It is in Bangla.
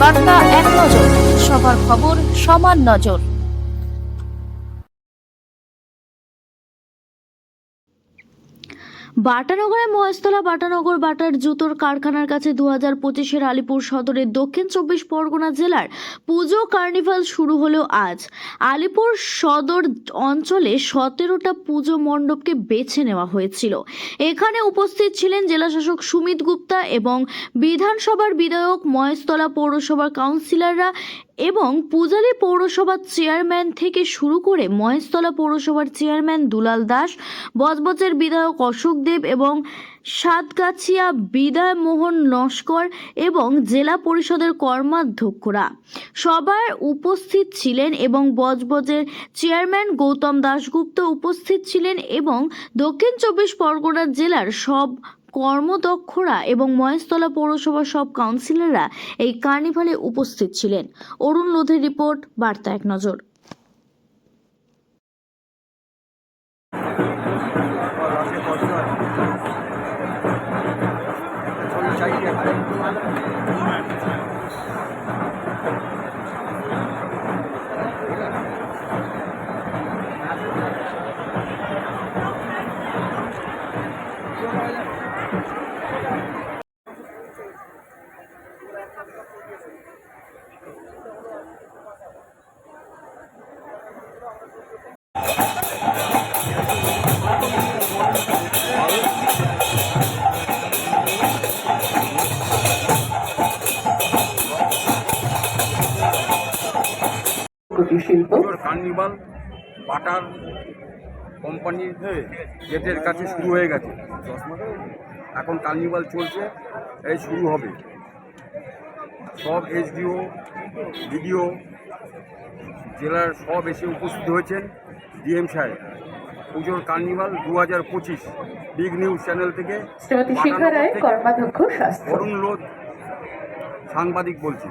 বার্তা এক নজর, সবার খবর সমান নজর। বাটানগরে মহেশতলা বাটানগর বাটার জুতোর কারখানার কাছে 2025-এর আলিপুর সদরের দক্ষিণ 24 পরগনা জেলার পুজো কার্নিভাল শুরু হলো আজ। আলিপুর সদর অঞ্চলে 17টা পুজো মণ্ডপকে বেছে নেওয়া হয়েছিল। এখানে উপস্থিত ছিলেন জেলাশাসক সুমিত গুপ্তা এবং বিধানসভার বিধায়ক, মহেশতলা পৌরসভার কাউন্সিলররা এবং পূজালী পৌরসভার চেয়ারম্যান থেকে শুরু করে মহেশতলা পৌরসভার চেয়ারম্যান দুলাল দাস, বজবজের বিধায়ক অশোক দেব এবং সাতগাছিয়া বিধায়ক মোহন নস্কর এবং জেলা পরিষদের কর্মাধ্যক্ষরা সবার উপস্থিত ছিলেন এবং বজবজের চেয়ারম্যান গৌতম দাশগুপ্ত উপস্থিত ছিলেন এবং দক্ষিণ 24 পরগনা জেলার সব কর্মদক্ষরা এবং মহেশতলা পৌরসভার সব কাউন্সিলররা এই কার্নিভালে উপস্থিত ছিলেন। অরুণ লোধের রিপোর্ট, বার্তা এক নজর। কার্নিভাল বাটার কোম্পানির গেটের কাছে শুরু হয়ে গেছে। এখন কার্নিভাল চলছে, এই শুরু হবে। সব এসডিও, বিডিও, জেলার সব এসে উপস্থিত হয়েছেন। ডিএম সাহেব পুজোর কার্নিভাল 2025 বিগ নিউজ চ্যানেল থেকে অরুণ লোধ সাংবাদিক বলছি।